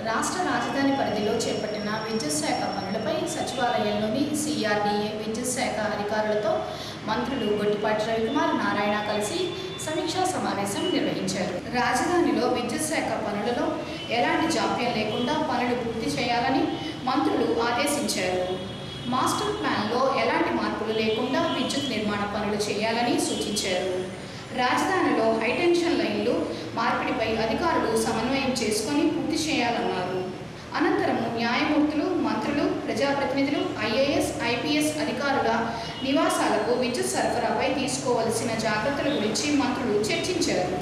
రాష్ట్ర రాజధాని పరిధిలో చేపట్టిన విద్యుత్ శాఖ పనులపై సచివాలయంలోని సిఆర్డీఏ విద్యుత్ శాఖ అధికారులతో మంత్రులు గొట్టిపాటి రవికుమార్, నారాయణ కలిసి సమీక్షా సమావేశం నిర్వహించారు. రాజధానిలో విద్యుత్ శాఖ పనులలో ఎలాంటి జాప్యం లేకుండా పనులు పూర్తి చేయాలని మంత్రులు ఆదేశించారు. మాస్టర్ ప్లాన్లో ఎలాంటి మార్పులు లేకుండా విద్యుత్ నిర్మాణ పనులు చేయాలని సూచించారు. రాజధానిలో హైటెన్షన్ లైన్లు మార్పిడిపై అధికారులు సమన్వయం చేసుకొని పూర్తి చేయాలన్నారు. అనంతరం న్యాయమూర్తులు, మంత్రులు, ప్రజాప్రతినిధులు, ఐఏఎస్, ఐపీఎస్ అధికారుల నివాసాలకు విద్యుత్ సరఫరాపై తీసుకోవలసిన జాగ్రత్తల గురించి మంత్రులు చర్చించారు.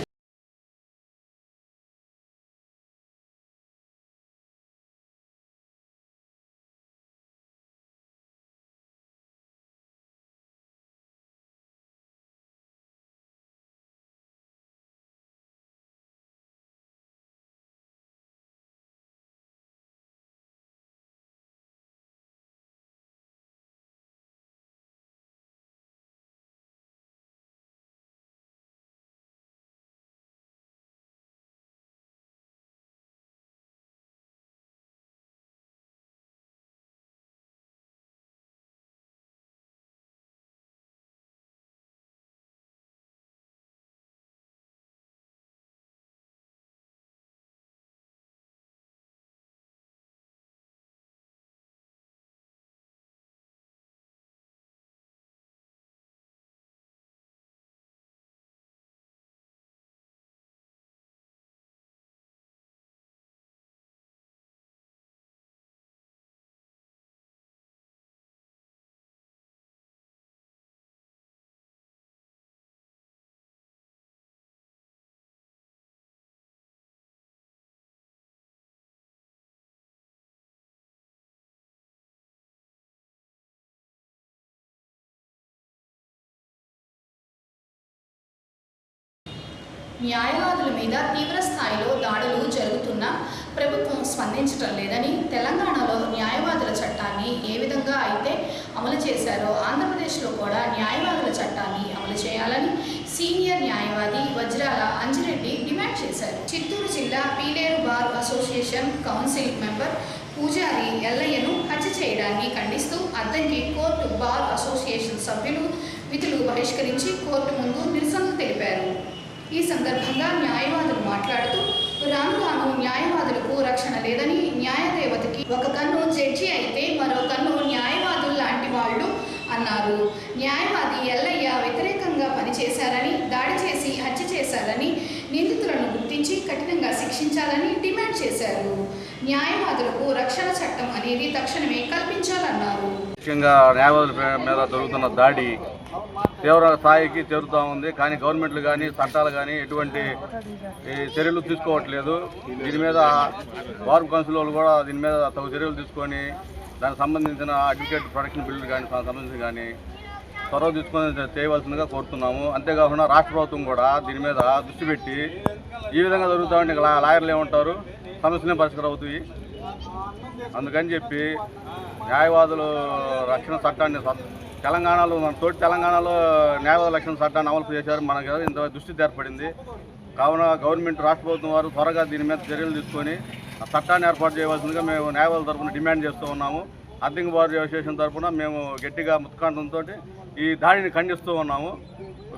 న్యాయవాదుల మీద తీవ్ర స్థాయిలో దాడులు జరుగుతున్నా ప్రభుత్వం స్పందించడం లేదని, తెలంగాణలో న్యాయవాదుల చట్టాన్ని ఏ విధంగా అయితే అమలు చేశారో ఆంధ్రప్రదేశ్లో కూడా న్యాయవాదుల చట్టాన్ని అమలు చేయాలని సీనియర్ న్యాయవాది వజ్రాల అంజిరెడ్డి డిమాండ్ చేశారు. చిత్తూరు జిల్లా Pileru bar association council member Pujari ఎల్లయ్యను హత్య చేయడాన్ని ఖండిస్తూ అద్దంకి కోర్టు బార్ అసోసియేషన్ సభ్యులు విధులు బహిష్కరించి కోర్టు ముందు నిరసనలు తెలిపారు. ఈ సందర్భంగా న్యాయవాదులు మాట్లాడుతూ రాను రాను న్యాయవాదులకు రక్షణ లేదని, న్యాయదేవతకి ఒక కన్ను జడ్జి అయితే మరో కన్ను న్యాయవాదులు లాంటి వాళ్ళు అన్నారు. న్యాయవాది ఎల్లయ్య వ్యతిరేకంగా పనిచేశారని, దాడి చేసి హత్య చేశారని, నిందితులను గుర్తించి కఠినంగా శిక్షించాలని డిమాండ్ చేశారు. న్యాయవాదులకు రక్షణ చట్టం అనేది తక్షణమే కల్పించాలన్నారు. ముఖ్యంగా న్యాయవాదుల మీద జరుగుతున్న దాడి తీవ్ర స్థాయికి చేరుతూ ఉంది. కానీ గవర్నమెంట్లు కానీ చట్టాలు కానీ ఎటువంటి చర్యలు తీసుకోవట్లేదు. దీని మీద బార్ కౌన్సిల్ వాళ్ళు కూడా దీని మీద తగు చర్యలు తీసుకొని దానికి సంబంధించిన అడ్వకేట్ ప్రొటెక్షన్ బిల్లు కానీ సంబంధించి కానీ చొరవ తీసుకొని చేయవలసిందిగా కోరుతున్నాము. అంతేకాకుండా రాష్ట్ర ప్రభుత్వం కూడా దీని మీద దృష్టి పెట్టి ఈ విధంగా జరుగుతామంటే లాయర్లు ఏమంటారు, సమస్యలే పరిష్కారం అవుతాయి. అందుకని చెప్పి న్యాయవాదులు రక్షణ చట్టాన్ని తెలంగాణలో, మన తోటి తెలంగాణలో న్యాయవాదుల రక్షణ చట్టాన్ని అమలు చేశారు. మనకి ఇంత దృష్టి ఏర్పడింది. కావున గవర్నమెంట్, రాష్ట్ర ప్రభుత్వం వారు త్వరగా దీని మీద చర్యలు తీసుకొని ఆ చట్టాన్ని ఏర్పాటు చేయవలసిందిగా మేము న్యాయవాదుల తరఫున డిమాండ్ చేస్తూ ఉన్నాము. అద్దంకి బార్ అసోసియేషన్ తరఫున మేము గట్టిగా ముత్తుకాండంతో ఈ దాడిని ఖండిస్తూ ఉన్నాము.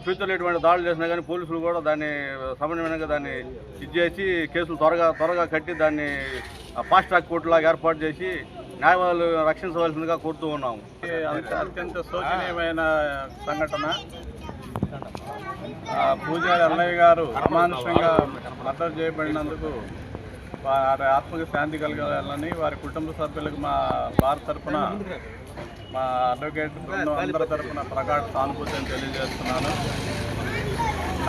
ఫ్యూచర్లో ఎటువంటి దాడులు చేసినా కానీ పోలీసులు కూడా దాన్ని సమన్వయంగా దాన్ని చేసి కేసులు త్వరగా కట్టి దాన్ని ఫాస్ట్ ట్రాక్ కోర్టులాగా ఏర్పాటు చేసి న్యాయవాదులు రక్షించవలసిందిగా కోరుతూ ఉన్నాము. అత్యంత శోచనీయమైన సంఘటన. పూజారి అన్నయ్య గారు అమానుషంగా మర్డర్ చేయబడినందుకు వారి ఆత్మకి శాంతి కలగాలని వారి కుటుంబ సభ్యులకు మా బార్ తరఫున, మా అడ్వకేట్ బృందం అందరి తరఫున ప్రగాఢ సానుభూతిని తెలియజేస్తున్నాను.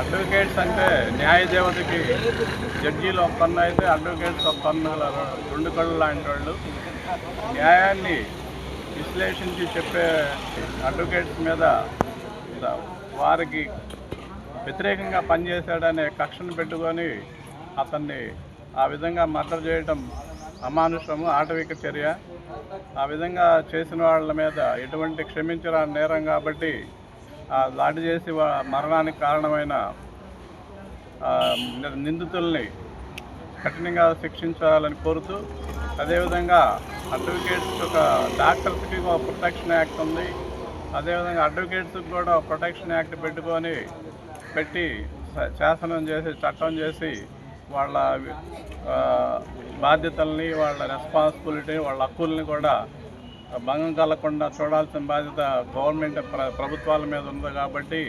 అడ్వకేట్స్ అంటే న్యాయదేవతకి జడ్జీలు ఒక కన్ను అయితే అడ్వకేట్స్ ఒక కన్ను, రెండు కళ్ళు లాంటి వాళ్ళు. న్యాయాన్ని విశ్లేషించి చెప్పే అడ్వకేట్స్ మీద వారికి వ్యతిరేకంగా పనిచేశాడనే కక్షను పెట్టుకొని అతన్ని ఆ విధంగా మర్డర్ చేయడం అమానుషము, ఆటవిక చర్య. ఆ విధంగా చేసిన వాళ్ళ మీద ఎటువంటి క్షమించరాని నేరం కాబట్టి దాడి చేసి మరణానికి కారణమైన నిందితుల్ని కఠినంగా శిక్షించాలని కోరుతూ, అదేవిధంగా అడ్వకేట్స్ ఒక డాక్టర్స్కి ఒక ప్రొటెక్షన్ యాక్ట్ ఉంది, అదేవిధంగా అడ్వకేట్స్కి కూడా ఒక ప్రొటెక్షన్ యాక్ట్ పెట్టి శాసనం చేసి చట్టం చేసి వాళ్ళ బాధ్యతల్ని, వాళ్ళ రెస్పాన్సిబిలిటీ, వాళ్ళ హక్కుల్ని కూడా భంగం కలగకుండా చూడాల్సిన బాధ్యత గవర్నమెంట్ ప్రభుత్వాల మీద ఉంది. కాబట్టి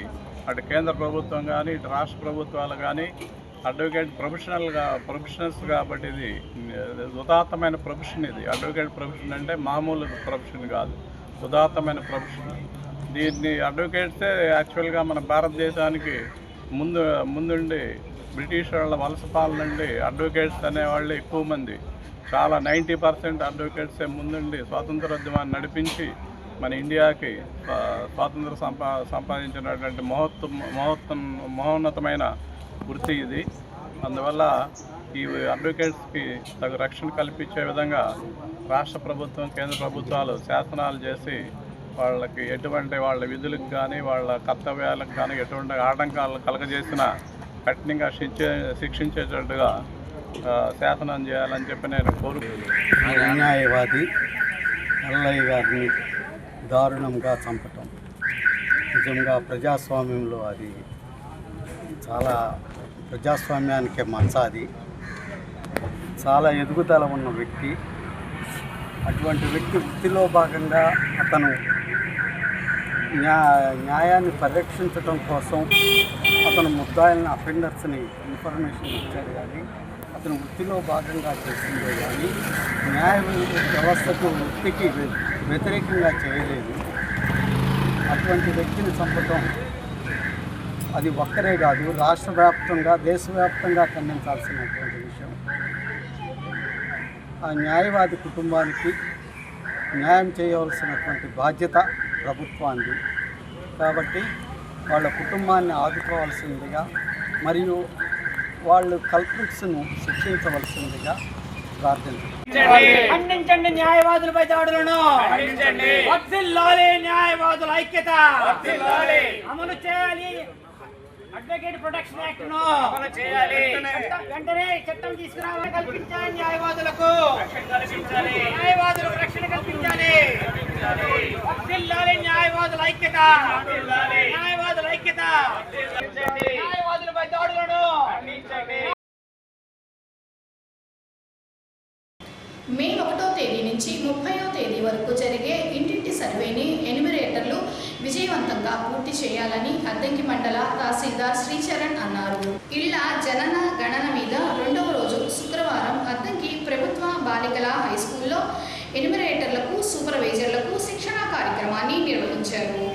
అటు కేంద్ర ప్రభుత్వం కానీ ఇటు రాష్ట్ర ప్రభుత్వాలు కానీ అడ్వకేట్ ప్రొఫెషనల్స్ కాబట్టి ఇది ఉదాత్తమైన ప్రొఫెషన్. ఇది అడ్వకేట్ ప్రొఫెషన్ అంటే మామూలు ప్రొఫెషన్ కాదు, ఉదాత్తమైన ప్రొఫెషన్. దీన్ని అడ్వకేట్సే యాక్చువల్గా మన భారతదేశానికి ముందుండి బ్రిటిష్ వాళ్ళ వలస పాలన నుండి అడ్వకేట్స్ అనేవాళ్ళు ఎక్కువ మంది, చాలా 90% అడ్వకేట్సే ముందుండి స్వాతంత్రోద్యమాన్ని నడిపించి మన ఇండియాకి స్వాతంత్రం సంపాదించినటువంటి మహోన్నతమైన వృత్తి ఇది. అందువల్ల ఈ అడ్వకేట్స్కి తగు రక్షణ కల్పించే విధంగా రాష్ట్ర ప్రభుత్వం, కేంద్ర ప్రభుత్వాలు శాసనాలు చేసి వాళ్ళకి ఎటువంటి వాళ్ళ విధులకు కానీ వాళ్ళ కర్తవ్యాలకు కానీ ఎటువంటి ఆటంకాలు కలగజేసినా కఠినంగా శిక్షించేటట్టుగా శాసనం చేయాలని చెప్పి నేను కోరుకుంటున్నాను. న్యాయవాది ఎల్లయ్య గారిని దారుణంగా చంపటం నిజంగా ప్రజాస్వామ్యంలో అది చాలా ప్రజాస్వామ్యానికే మచ్చ. అది చాలా ఎదుగుదల ఉన్న వ్యక్తి. అటువంటి వ్యక్తి వృత్తిలో భాగంగా అతను న్యాయాన్ని పరిరక్షించడం కోసం అతను ముద్దాయిలను అఫెండర్స్ని ఇన్ఫర్మేషన్ ఇచ్చాడు, కానీ అతను వృత్తిలో భాగంగా చేసిందే కానీ న్యాయ వ్యవస్థకు వృత్తికి వ్యతిరేకంగా చేయలేదు. అటువంటి వ్యక్తిని చంపటం అది ఒక్కరే కాదు, రాష్ట్ర వ్యాప్తంగా దేశవ్యాప్తంగా ఖండించాల్సినటువంటి విషయం. ఆ న్యాయవాది కుటుంబానికి న్యాయం చేయవలసినటువంటి బాధ్యత ప్రభుత్వానికి. కాబట్టి వాళ్ళ కుటుంబాన్ని ఆదుకోవాల్సిందిగా మరియు వాళ్ళు కల్ప్రిట్స్ను శిక్షించవలసిందిగా ఖండించండి న్యాయవాదులపై దాడులను, వర్ధిల్లాలి న్యాయవాదుల ఐక్యత, అమలు చేయాలి అడ్వకేట్ ప్రొటెక్షన్ యాక్ట్ ను, వెంటనే చట్టం తీసుకురావాలని కల్పించాలి. న్యాయవాదులకు రక్షణ కల్పించాలి. వర్ధిల్లాలి న్యాయవాదుల ఐక్యత, న్యాయవాదులపై దాడులను. మే 1వ తేదీ నుంచి 30వ తేదీ వరకు జరిగే ఇంటింటి సర్వేని ఎన్యూమరేటర్లు విజయవంతంగా పూర్తి చేయాలని అద్దంకి మండల తహసీల్దార్ శ్రీచరణ్ అన్నారు. ఇళ్ల జనన గణన మీద 2వ రోజు శుక్రవారం అద్దంకి ప్రభుత్వ బాలికల హైస్కూల్లో ఎన్యూమరేటర్లకు, సూపర్వైజర్లకు శిక్షణా కార్యక్రమాన్ని నిర్వహించారు.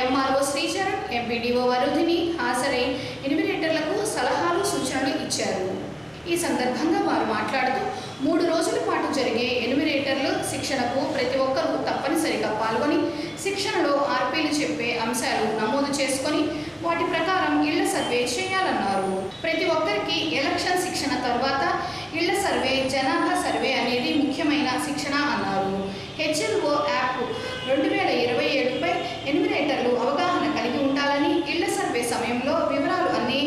ఎంఆర్ఓ శ్రీచరణ్, ఎంపీడీఓ వరుధిని హాజరై ఎన్యూమరేటర్లకు సలహాలు, సూచనలు ఇచ్చారు. ఈ సందర్భంగా వారు మాట్లాడుతూ 3 రోజుల పాటు జరిగే ఎన్యూమరేటర్లు శిక్షణకు ప్రతి ఒక్కరూ తప్పనిసరిగా పాల్గొని శిక్షణలో ఆర్పీలు చెప్పే అంశాలు నమోదు చేసుకొని వాటి ప్రకారం ఇళ్ల సర్వే చేయాలన్నారు. ప్రతి ఒక్కరికి ఎలక్షన్ శిక్షణ తర్వాత ఇళ్ల సర్వే, జనాభా సర్వే అనేది ముఖ్యమైన శిక్షణ అన్నారు. హెచ్ఎల్ఓ యాప్ 2027పై ఎన్యూమరేటర్లు అవగాహన కలిగి ఉండాలని, ఇళ్ల సర్వే సమయంలో వివరాలు అన్ని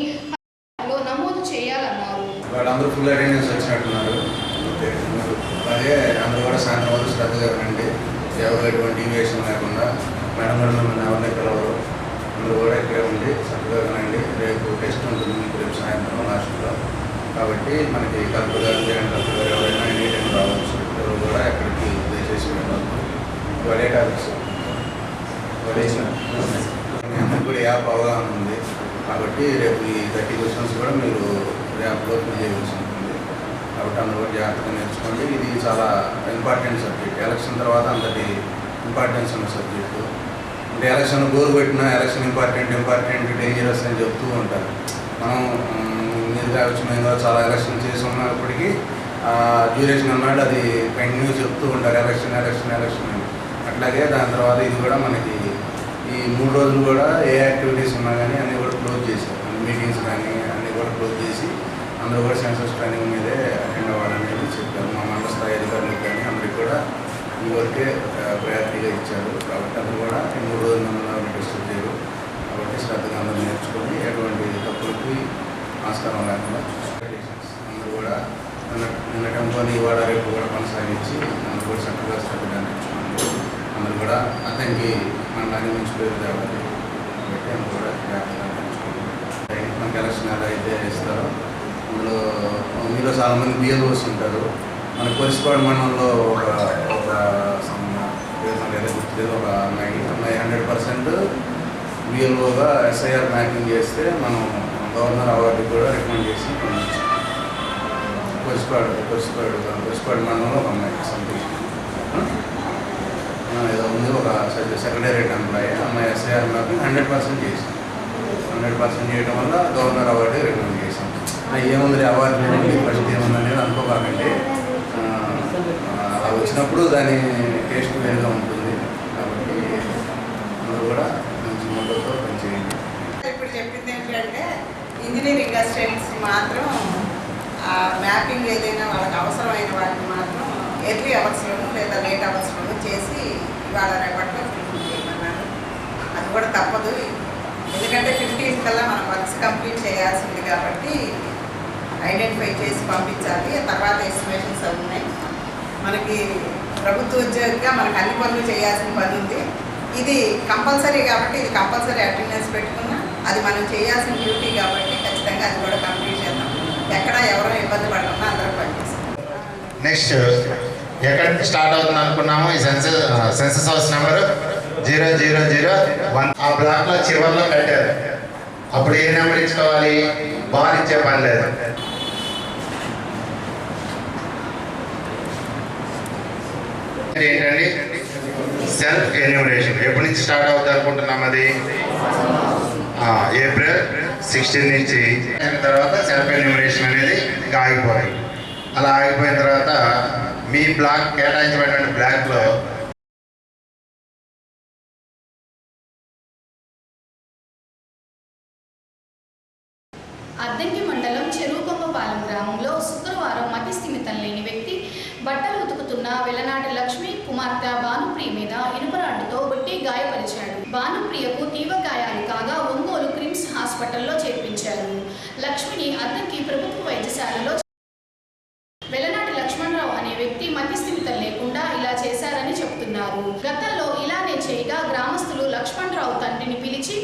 నమోదు చేయాలన్నారు. వాళ్ళందరూ ఫుల్ అటెండెన్స్ వచ్చినట్టున్నారు. అలాగే అందరూ కూడా సాయంత్రం వరకు శ్రద్ధగా వినండి, ఎవరు ఎటువంటి డీవియేషన్ లేకుండా. మేడం గారు మిమ్మల్ని ఎవరిని పిలవరు, అందరూ కూడా ఇక్కడే ఉండి చక్కగా వినండి. రేపు టెస్ట్ ఉంటుంది మీకు రేపు సాయంత్రం లాస్ట్లో. కాబట్టి మనకి కలెక్టర్ గారు, జగన్ కలెక్టర్ గారు ఎవరైనా ఎనీ టైం రావచ్చు. ఎవరు కూడా ఎక్కడికి దయచేసి వెళ్ళవచ్చు. ఇవాళ టాపిక్స్ అందరికి కూడా యాప్ అవగాహన ఉంది. కాబట్టి రేపు ఈ 30 క్వశ్చన్స్ కూడా మీరు యాప్లో ఫిల్ చేయవలసి ఉంటుంది. కాబట్టి అందరూ కూడా జాగ్రత్తగా నేర్చుకోండి. ఇది చాలా ఇంపార్టెంట్ సబ్జెక్ట్. ఎలక్షన్ తర్వాత అంతటి ఇంపార్టెన్స్ ఉన్న సబ్జెక్టు. అంటే ఎలక్షన్ గోరు పెట్టినా ఎలక్షన్ ఇంపార్టెంట్ డేంజరస్ అని చెప్తూ ఉంటారు. మనం మీరు కావచ్చు, మేము కూడా చాలా ఎలక్షన్ చేసి ఉన్నప్పటికీ డ్యూరేషన్ అన్నాడు అది కంటిన్యూ చెప్తూ ఉంటారు ఎలక్షన్ అని. అట్లాగే దాని తర్వాత ఇది కూడా మనకి ఈ 3 రోజులు కూడా ఏ యాక్టివిటీస్ ఉన్నా కానీ అన్నీ కూడా క్లోజ్ చేశారు. మీటింగ్స్ కానీ అన్నీ కూడా క్లోజ్ చేసి అందరూ కూడా సెన్సస్ ట్రైనింగ్ మీదే అటెండ్ అవ్వాలనేది చెప్పారు. మా మండల స్థాయి అధికారులకు కానీ అందరికీ కూడా ఈ వర్కే ప్రయారిటీగా ఇచ్చారు. కాబట్టి అందరూ కూడా ఈ 3 రోజులు మమ్మల్ని డిస్టర్బ్ చేయరు. కాబట్టి శ్రద్ధగా అందరూ నేర్చుకొని ఎటువంటి తప్పులకి ఆస్కారం లేకుండా అందరూ కూడా పని ఇవాళ రేపు కూడా కొనసాగించి అందరూ కూడా చక్కగా శ్రద్ధగా నేర్చుకోండి. అందరూ కూడా అతనికి మండలాన్ని మంచి పేరు తేవాలి కాబట్టి అందరూ కూడా జాగ్రత్తగా నేర్చుకోండి. మనకి ఎలక్షన్ ఎలా అయితే ఇస్తారో అందులో మీలో చాలామంది బిఎల్ఓస్ ఉంటారు. మన కొరిసిపాడు మండలంలో ఒక గుర్తులేదు, ఒక అమ్మాయి 100% బిఎల్ఓగా ఎస్ఐఆర్ మ్యాపింగ్ చేస్తే మనం గవర్నర్ అవార్డు కూడా రికమెండ్ చేసి పంపించాం. కొరిసిపాడు మండలంలో ఒక అమ్మాయి సంతోషం ఏదో ఉంది, ఒక సెక్రటేరియట్ ఎంప్లాయీ అమ్మాయి ఎస్ఐఆర్ మ్యాపింగ్ 100% చేసాం. 100% చేయడం వల్ల గవర్నర్ అవార్డు రికమెండ్ చేసాం. ఏముంది అవార్డు పరిస్థితి ఏముంది అనేది అనుకోకండి. అలా వచ్చినప్పుడు దాని టేస్ట్ వేరుగా ఉంటుంది కాబట్టి అందరూ కూడా మంచి మొదలతో పనిచేయండి. ఇప్పుడు చెప్పింది ఏంటంటే ఇంజనీరింగ్ అసిస్టెంట్స్ మాత్రం మ్యాపింగ్ ఏదైనా వాళ్ళకి అవసరమైన వాటిని మాత్రం ఎర్లీ అవర్స్లోనూ లేదా లేట్ అవర్స్లోనూ చేసి ఇవాళ రేపట్లో ఫిల్ఫిల్ చేయమన్నారు. అది కూడా తప్పదు, ఎందుకంటే 15 కల్లా మనం వర్క్స్ కంప్లీట్ చేయాల్సింది కాబట్టి ఐడెంటిఫై చేసి పంపించాలి. తర్వాత ఎస్టిమేషన్స్ అవి ఉన్నాయి. మనకి ప్రభుత్వ ఉద్యోగిగా మనకు అన్ని పనులు చేయాల్సిన పని ఉంది. ఇది కంపల్సరీ కాబట్టి ఇది కంపల్సరీ అటెండెన్స్ పెట్టుకున్నా అది మనం చేయాల్సిన డ్యూటీ కాబట్టి ఖచ్చితంగా అది కూడా కంప్లీట్ చేద్దాం. ఎక్కడ ఎవరో ఇబ్బంది పడకుండా అందరూ పనిచేస్తాం. నెక్స్ట్ ఎక్కడి నుంచి స్టార్ట్ అవుతుంది అనుకున్నాము, ఈ సెన్సస్ హౌస్ నెంబర్ 0001 ఆ బ్లాక్లో చివరిలో కట్టారు. అప్పుడు ఏ నెంబర్ ఇచ్చుకోవాలి, బార్ ఇచ్చే పని లేదు. ఏంటండి సెల్ఫ్ ఎన్యూమరేషన్ ఎప్పటి నుంచి స్టార్ట్ అవుతుంది అనుకుంటున్నాం, అది ఏప్రిల్ 16 నుంచి. తర్వాత సెల్ఫ్ ఎన్యూమరేషన్ అనేది ఇంకా ఆగిపోయింది. అలా ఆగిపోయిన తర్వాత మీ బ్లాక్ కేటాయించబడిన బ్లాక్లో అద్దంకి మండలం చెరువుకొమ్మపాలెం గ్రామంలో శుక్రవారం మతి స్థిమితం లేని వ్యక్తి బట్టలు ఉతుకుతున్న వెలనాటి లక్ష్మి కుమార్తె భానుప్రియ మీద ఇనుపరాడ్డుతో కొట్టి గాయపరిచాడు. భానుప్రియకు తీవ్ర గాయాలు కాగా ఒంగోలు క్రిమ్స్ హాస్పిటల్లో చేర్పించారు. లక్ష్మిని అద్దంకి ప్రభుత్వ వైద్యశాలలో వెలనాటి లక్ష్మణరావు అనే వ్యక్తి మతి స్థిమితం లేకుండా ఇలా చేశారని చెబుతున్నారు. గతంలో ఇలానే చేయగా గ్రామస్తులు లక్ష్మణరావు తండ్రిని పిలిచి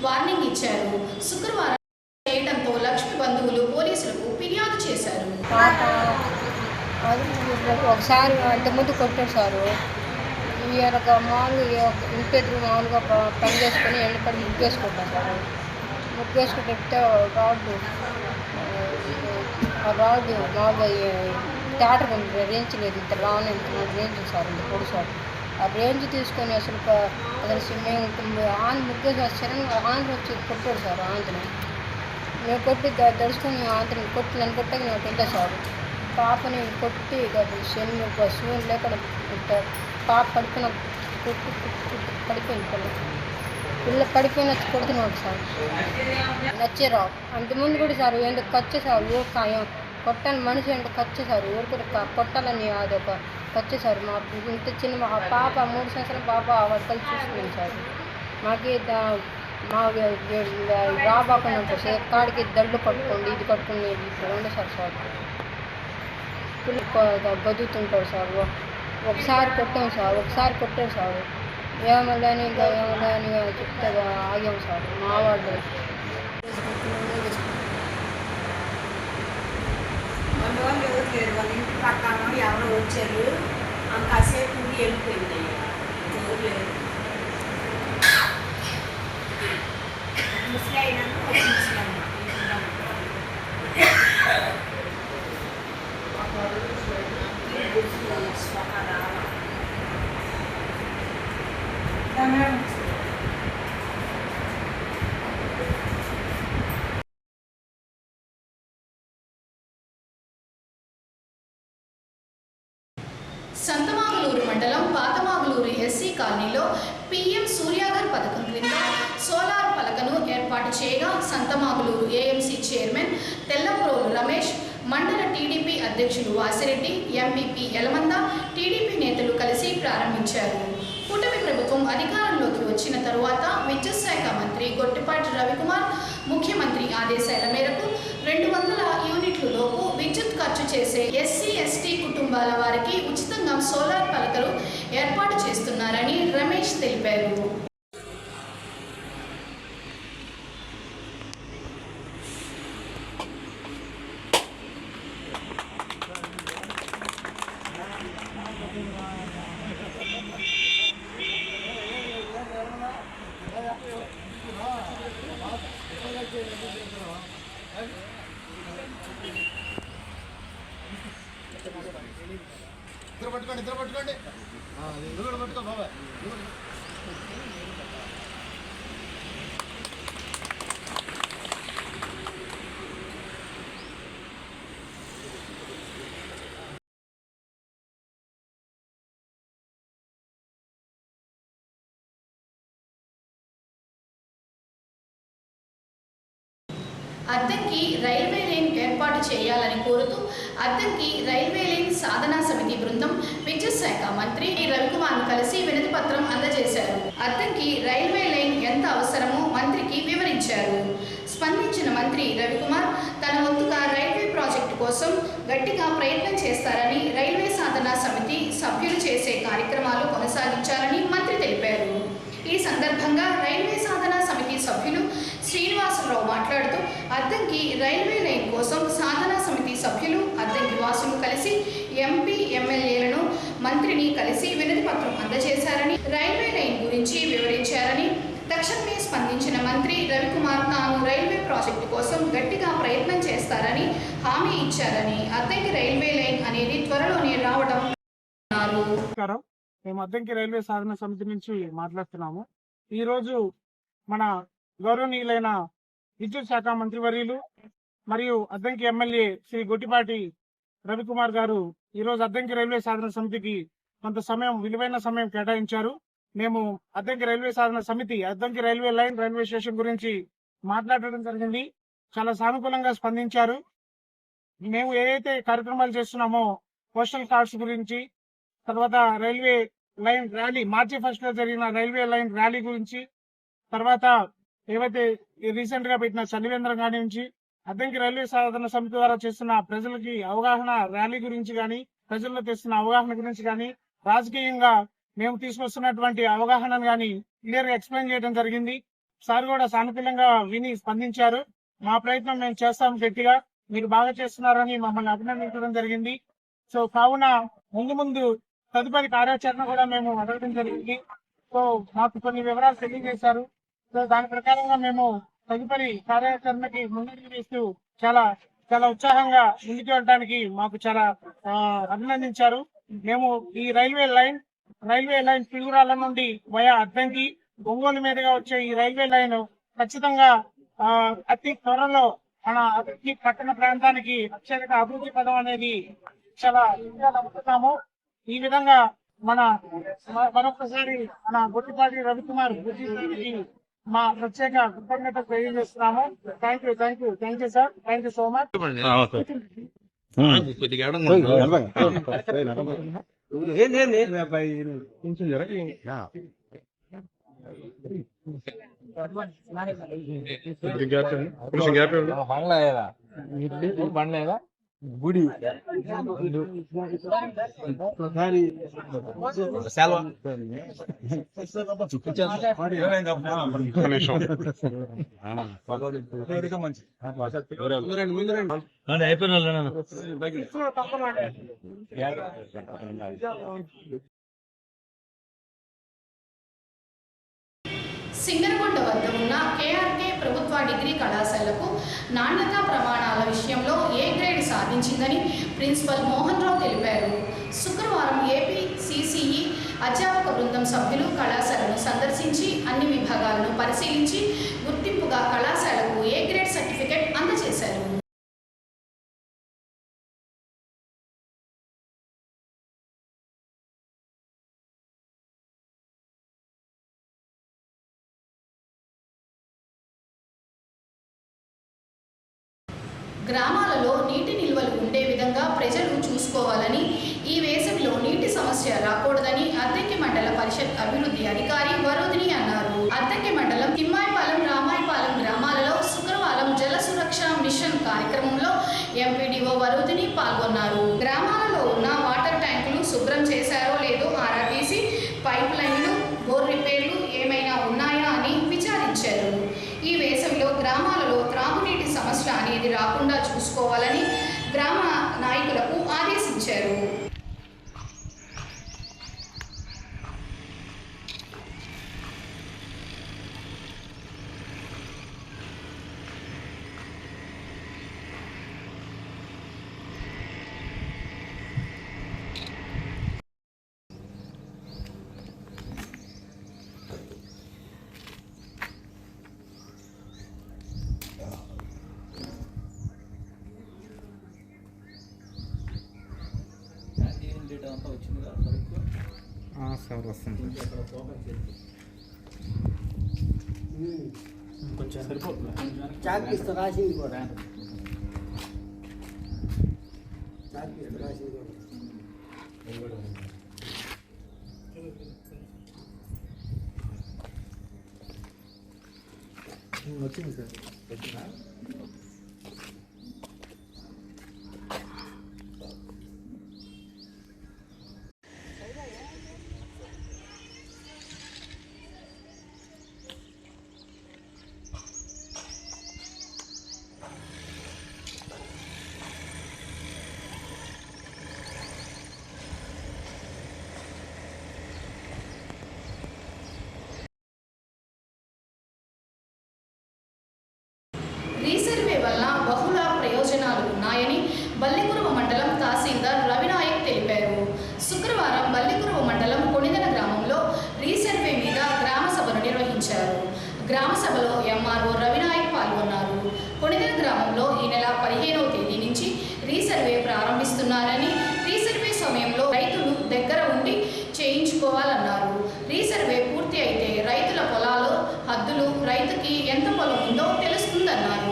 వార్నింగ్ ఇచ్చారు. శుక్రవారం చేయడంతో లక్ష్మి బంధువులు పోలీసులకు ఫిర్యాదు చేశారు. ఒకసారి అంతకుముందు కొట్టారు సారు. ఈయన మామూలుగా ఇంటి మామూలుగా పని చేసుకొని ఎండపడి ముగ్గేసుకుంటారు సార్. ముగ్గేసుకుంటే రాడ్డు మామూలుగా థియేటర్ ఉంది, రేంజ్ లేదు, ఇంత లానే రేంజ్ సార్, ఇంత పొడి సార్. ఆ రేంజ్ తీసుకొని అసలు మేము ఆన్ ముగ్గేసి వచ్చారని ఆంధ్ర వచ్చి కొట్టాడు సార్. ఆంధ్రని మేము కొట్టి దడుచుకొని ఆంధ్రని కొట్టి నన్ను కొట్టాక నేను వెళ్ళా సార్. పాపని కొట్టి శూన్ లేక పాప పడిపోయిన పడిపోయింది పిల్ల పడిపోయిన కొడుతున్నాడు సార్. నచ్చేరావు అంతకుముందు కూడా సార్ ఎందుకు ఖర్చు సార్ ఊరికాయం కొట్టాలి మనిషి అంటే ఖర్చు సార్ ఊరికి కొట్టాలని అదొక ఖర్చు సార్. మా ఇంత చిన్న మా పాప 3 సంవత్సరాల పాప వర్కలు చూసుకున్నాం సార్. మాకు మా రాబాకుండా ఉంటుంది సార్. కాడికి దళ్ళు కట్టుకోండి ఇది కట్టుకుని ఇప్పుడు ఉండే సార్ సార్ బతుకుతుంటారు సార్. ఒకసారి కొట్టాం సార్, ఏమని చెప్తే ఆగాం సార్. మా వాళ్ళు అందువల్ల ఎవరు లేరు, వాళ్ళ ఇంటి పక్కన ఎవరో వచ్చారు, కాసేపు వెళ్ళిపోయింది. ఎవరు లేరు, ముసలి అయినాక వచ్చింది. సంతమాగులూరు మండలం పాతమాగులూరు ఎస్సీ కాలనీలో పీఎం సూర్యాగర్ పథకం క్రింద సోలార్ పలకను ఏర్పాటు చేయగా సంతమాగులూరు ఏఎంసీ చైర్మన్ తెల్లప్రోలు రమేష్, మండల టీడీపీ అధ్యక్షులు వాసిరెడ్డి, ఎంపీపీ యలమంద, టీడీపీ నేతలు కలిసి ప్రారంభించారు. కూటమి ప్రభుత్వం అధికారంలోకి వచ్చిన తరువాత విద్యుత్ శాఖ మంత్రి గొట్టిపాటి రవికుమార్ ముఖ్యమంత్రి ఆదేశాల మేరకు 200 యూనిట్ల లోపు విద్యుత్ ఖర్చు చేసే ఎస్సీ ఎస్టీ కుటుంబాల వారికి ఉచితంగా సోలార్ పలకలు ఏర్పాటు చేస్తున్నారని రమేష్ తెలిపారు. అద్దంకి రైల్వే లైన్ ఏర్పాటు చేయాలని కోరుతూ అద్దంకి రైల్వే లైన్ సాధనా సమితి బృందం విద్యుత్ శాఖ మంత్రి రవికుమార్ను కలిసి వినతి పత్రం అందజేశారు. అద్దంకి రైల్వే లైన్ ఎంత అవసరమో మంత్రికి వివరించారు. స్పందించిన మంత్రి రవికుమార్ తన వంతుగా రైల్వే ప్రాజెక్టు కోసం గట్టిగా ప్రయత్నం చేస్తారని, రైల్వే సాధనా సమితి సభ్యులు చేసే కార్యక్రమాలు కొనసాగించాలని మంత్రి తెలిపారు. ఈ సందర్భంగా రైల్వే సాధనా సమితి సభ్యులు శ్రీనివాసరావు మాట్లాడుతూ అద్దంకి రైల్వే లైన్ కోసం సాధనా సమితి సభ్యులు అద్దంకి వాసులు కలిసి ఎంపీ ఎమ్మెల్యేలను మంత్రిని కలిసి వినతి పత్రం అందజేశారని, రైల్వే లైన్ గురించి వివరించారని, తక్షణమే స్పందించిన మంత్రి రవికుమార్ తాను రైల్వే ప్రాజెక్టు కోసం గట్టిగా ప్రయత్నం చేస్తారని హామీ ఇచ్చారని, అద్దంకి రైల్వే లైన్ అనేది త్వరలోనే రావడం అన్నారు. మేము అద్దంకి రైల్వే సాధన సమితి నుంచి మాట్లాడుతున్నాము. ఈరోజు మన గౌరవనీయులైన విద్యుత్ శాఖ మంత్రివర్యులు మరియు అద్దంకి ఎమ్మెల్యే శ్రీ గొట్టిపాటి రవికుమార్ గారు ఈరోజు అద్దంకి రైల్వే సాధన సమితికి కొంత సమయం, విలువైన సమయం కేటాయించారు. మేము అద్దంకి రైల్వే సాధన సమితి Addanki railway line, railway station గురించి మాట్లాడడం జరిగింది. చాలా సానుకూలంగా స్పందించారు. మేము ఏదైతే కార్యక్రమాలు చేస్తున్నామో పోస్టల్ కార్డ్స్ గురించి, తర్వాత రైల్వే లైన్ ర్యాలీ, మార్చి 1 లో జరిగిన రైల్వే లైన్ ర్యాలీ గురించి, తర్వాత ఏవైతే రీసెంట్ గా పెట్టిన చలివేంద్రం కానించి, అద్దంకి రైల్వే సాధన సమితి ద్వారా చేస్తున్న ప్రజలకి అవగాహన ర్యాలీ గురించి కానీ, ప్రజల్లో తెస్తున్న అవగాహన గురించి కానీ, రాజకీయంగా మేము తీసుకొస్తున్నటువంటి అవగాహనను కానీ క్లియర్ గా ఎక్స్ప్లెయిన్ చేయడం జరిగింది. సార్ కూడా సానుకూలంగా విని స్పందించారు. మా ప్రయత్నం మేము చేస్తాం గట్టిగా, మీరు బాగా చేస్తున్నారని మమ్మల్ని అభినందించడం జరిగింది. సో కావున ముందు తదుపరి కార్యాచరణ కూడా మేము అడగడం జరిగింది. సో మాకు కొన్ని వివరాలు తెలియజేశారు. సో దాని ప్రకారంగా మేము తదుపరి కార్యాచరణకి ముందుకు వేస్తూ చాలా చాలా ఉత్సాహంగా ముందుకు వెళ్ళడానికి మాకు చాలా అభినందించారు. మేము ఈ రైల్వే లైన్ పిలుగురాల నుండి వయా అద్దంకి, ఒంగోలు మీదుగా వచ్చే ఈ రైల్వే లైన్ ఖచ్చితంగా అతి త్వరలో మన అద్దంకి పట్టణ ప్రాంతానికి అత్యధిక అభివృద్ధి పదం అనేది చాలా నమ్ముతున్నాము. ఈ విధంగా మరొకసారి మన గొట్టిపాటి రవికుమార్ గురించి మా ప్రత్యేక కృతజ్ఞత తెలియజేస్తున్నాము. Thank you sir, thank you so much. గుడి సింగరగొండ వద్ద ఉన్న కేఆర్కే ప్రభుత్వ డిగ్రీ కళాశాలకు నాణ్యతా ప్రమాణాల విషయంలో ఏ గ్రేడ్ సాధించిందని ప్రిన్సిపల్ మోహన్ రావు తెలిపారు. శుక్రవారం ఏపీసీసీఈ అధ్యాపక బృందం సభ్యులు కళాశాలను సందర్శించి అన్ని విభాగాలను పరిశీలించి గుర్తింపుగా కళాశాలకు ఏ గ్రేడ్ సర్టిఫికెట్ అందజేశారు. గ్రామాలలో నీటి నిల్వలు ఉండే విధంగా ప్రజలు చూసుకోవాలని, ఈ వేసవిలో నీటి సమస్య రాకూడదని అద్దంకి మండల పరిషత్ అభివృద్ధి అధికారి వరోధిని అన్నారు. అద్దంకి మండలం తిమ్మాయిపాలెం, రామాయిపాలెం గ్రామాలలో శుక్రవారం జల సురక్ష మిషన్ కార్యక్రమంలో ఎంపీడీఓ వరుదిని పాల్గొన్నారు. గ్రామాలలో ఉన్న వాటర్ ట్యాంకులు శుభ్రం చేశారో లేదో ఆరా తీసి పైప్ లైన్లు, బోర్ రిపేర్లు ఏమైనా ఉన్నాయా అని విచారించారు. ఈ వేసవిలో గ్రామాలలో త్రాగునీటి సమస్య అనేది రాకుండా చూసుకోవాలని గ్రామ నాయకులకు ఆదేశించారు. సార్ వస్తుంది కొంచెం సరిపోతుంది. చాకిస్తూ రాసింది కూడా చాకిస్తూ రాసింది కూడా వచ్చింది సార్. రీసర్వే వల్ల బహుళ ప్రయోజనాలు ఉన్నాయని బల్లికురువ మండలం తహసీల్దార్ రవినాయక్ తెలిపారు. శుక్రవారం బల్లికురువ మండలం కొణిదెల గ్రామంలో రీసర్వే మీద గ్రామ సభను నిర్వహించారు. గ్రామ సభలో ఎంఆర్ఓ రవినాయక్ పాల్గొన్నారు. కొణిదెల గ్రామంలో ఈ నెల 15వ తేదీ నుంచి రీసర్వే ప్రారంభిస్తున్నారని, రీసర్వే సమయంలో రైతులు దగ్గర ఉండి చేయించుకోవాలన్నారు. రీసర్వే పూర్తి అయితే రైతుల పొలాలు హద్దులు, రైతుకి ఎంత పొలం ఉందో తెలుస్తుందన్నారు.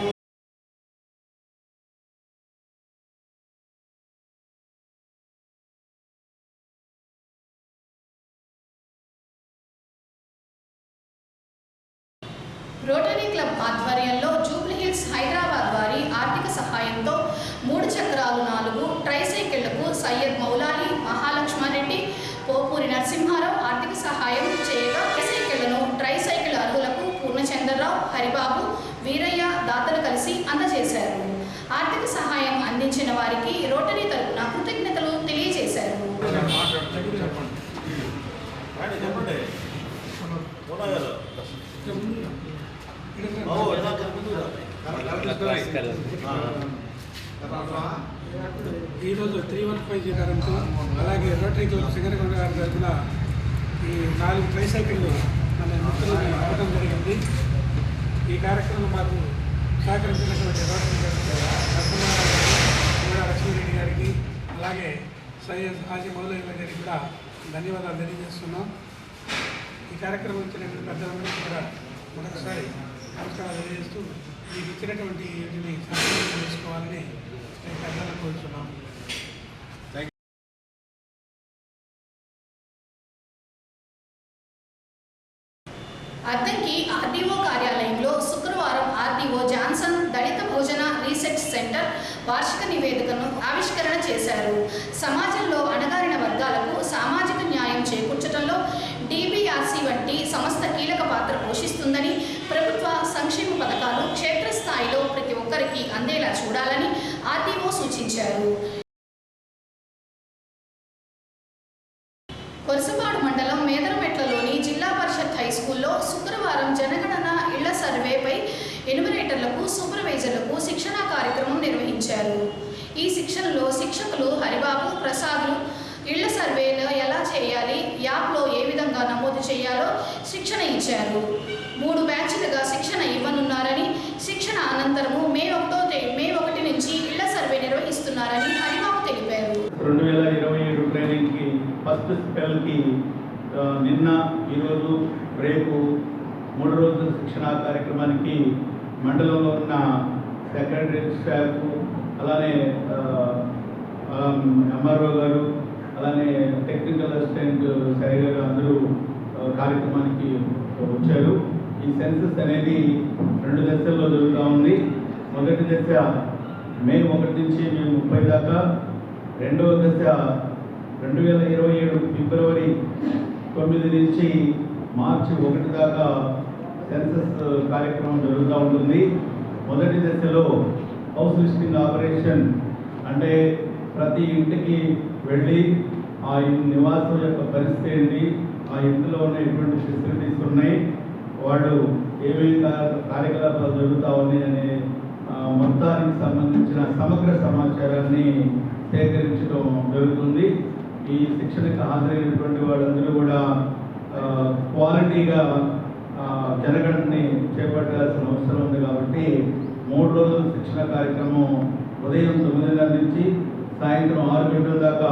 రోటరీ క్లబ్ ఆధ్వర్యంలో జూబ్లీహిల్స్ హైదరాబాద్ వారి ఆర్థిక సహాయంతో 3 చక్రాలు 4 ట్రైసైకిళ్లకు సయ్యద్ మౌలాలి మహాలక్ష్మారెడ్డి, పోపూరి నరసింహారావు ఆర్థిక సహాయం చేయగా ట్రైసైకిళ్లను ట్రైసైకిల్ అర్హులకు పూర్ణచంద్రరావు, హరిబాబు, వీరయ్య దాతలు కలిసి అందజేశారు. ఆర్థిక సహాయం అందించిన వారికి రోటరీ తరపున కృతజ్ఞతలు తెలియజేశారు. ఈరోజు 315 గారంతో అలాగే రోటరీ క్లబ్ సింగరకొండ గారి తరఫున ఈ 4 ట్రైసైకిళ్ళు మన మిత్రులు ఇవ్వడం జరిగింది. ఈ కార్యక్రమం మాకు సహకరించినటువంటి రోటరీ లక్ష్మీరెడ్డి గారికి అలాగే సయ్యద్ హాజీ మౌలయ్య గారికి కూడా ధన్యవాదాలు తెలియజేస్తున్నాం. ఈ కార్యక్రమం ఇచ్చినటువంటి పెద్దలందరికీ కూడా మరొకసారి నమస్కారాలు తెలియజేస్తూ మీకు ఇచ్చినటువంటి వీటిని సద్వినియోగం చేసుకోవాలని పెద్దలను కోరుతున్నాం. అద్దంకి ఆర్డీఓ కార్యాలయంలో శుక్రవారం ఆర్డీఓ జాన్సన్ దళిత భోజన రీసెర్చ్ సెంటర్ వార్షిక నివేదికను ఆవిష్కరణ చేశారు. సమాజంలో అణగారిన వర్గాలకు సామాజిక న్యాయం చేకూర్చడంలో డీబీఆర్సీ వంటి సంస్థ కీలక పాత్ర పోషిస్తుందని, ప్రభుత్వ సంక్షేమ పథకాలు క్షేత్రస్థాయిలో ప్రతి ఒక్కరికి అందేలా చూడాలని ఆర్డీఓ సూచించారు. కొరసపాడు మండలం మేదరమెట్లలోని జిల్లా పరిషత్ హైస్కూల్లో శుక్రవారం జనగణన ఇళ్ల సర్వేపై ఎన్యుమరేటర్లకు, సూపర్వైజర్లకు శిక్షణా కార్యక్రమం నిర్వహించారు. ఈ శిక్షణలో శిక్షకులు హరిబాబు, ప్రసాద్లు ఇళ్ల సర్వేలో ఎలా చేయాలి, యాప్లో ఏ విధంగా నమోదు చేయాలో శిక్షణ ఇచ్చారు. 3 బ్యాచ్లుగా శిక్షణ ఇవ్వనున్నారని, శిక్షణ అనంతరము మే 1 నుంచి ఇళ్ల సర్వే నిర్వహిస్తున్నారని హరిబాబు తెలిపారు. 2027 ట్రైనింగ్కి ఫస్ట్ స్పెల్కి నిన్న, ఈరోజు, రేపు 3 రోజుల శిక్షణా కార్యక్రమానికి మండలంలో ఉన్న సెక్రటరీ స్టాఫ్, అలానే ఎంఆర్ఓ గారు, అలానే టెక్నికల్ అసిస్టెంట్ సాయి గారు అందరూ కార్యక్రమానికి వచ్చారు. ఈ సెన్సస్ అనేది 2 దశల్లో జరుగుతూ ఉంది. మొదటి దశ మే 1 నుంచి మే 30 దాకా, రెండవ దశ 2027 ఫిబ్రవరి 9 నుంచి మార్చి 1 దాకా సెన్సస్ కార్యక్రమం జరుగుతూ ఉంటుంది. మొదటి దశలో హౌస్ లిస్టింగ్ ఆపరేషన్ అంటే ప్రతి ఇంటికి వెళ్ళి ఆ నివాసం యొక్క పరిస్థితి ఏంటి, ఆ ఇంటిలో ఉన్న ఎటువంటి ఫెసిలిటీస్ ఉన్నాయి, వాళ్ళు ఏమేమి కార్యకలాపాలు జరుగుతూ ఉన్నాయి అనే మొత్తానికి సంబంధించిన సమగ్ర సమాచారాన్ని సేకరించడం జరుగుతుంది. ఈ శిక్షణకు హాజరైనటువంటి వాళ్ళందరూ కూడా క్వాలిటీగా జనగణనని చేపట్టాల్సిన అవసరం ఉంది. కాబట్టి 3 రోజుల శిక్షణ కార్యక్రమం ఉదయం 9 నుంచి సాయంత్రం 6 గంటల దాకా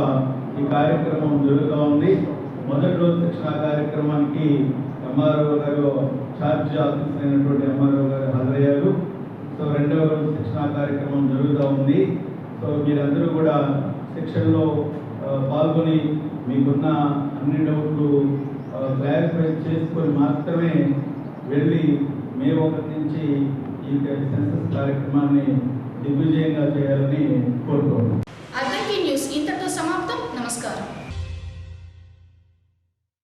ఈ కార్యక్రమం జరుగుతూ ఉంది. మొదటి రోజు శిక్షణ కార్యక్రమానికి ఎంఆర్ఓ గారు ఛార్జ్ ఆఫీసర్ అయినటువంటి ఎంఆర్ఓ గారు హాజరయ్యారు. సో రెండవ రోజు శిక్షణ కార్యక్రమం జరుగుతూ ఉంది. సో మీరందరూ కూడా శిక్షణలో పాల్గొని మీకున్న అన్ని డౌట్లు క్లారిఫై చేసుకొని మాత్రమే వెళ్ళి మే 1 నుంచి ఈ సెన్సస్ కార్యక్రమాన్ని దిగ్విజయంగా చేయాలని కోరుకుంటున్నాను. అద్దంకి న్యూస్ ఇంతటితో సమాప్తం. నమస్కారం.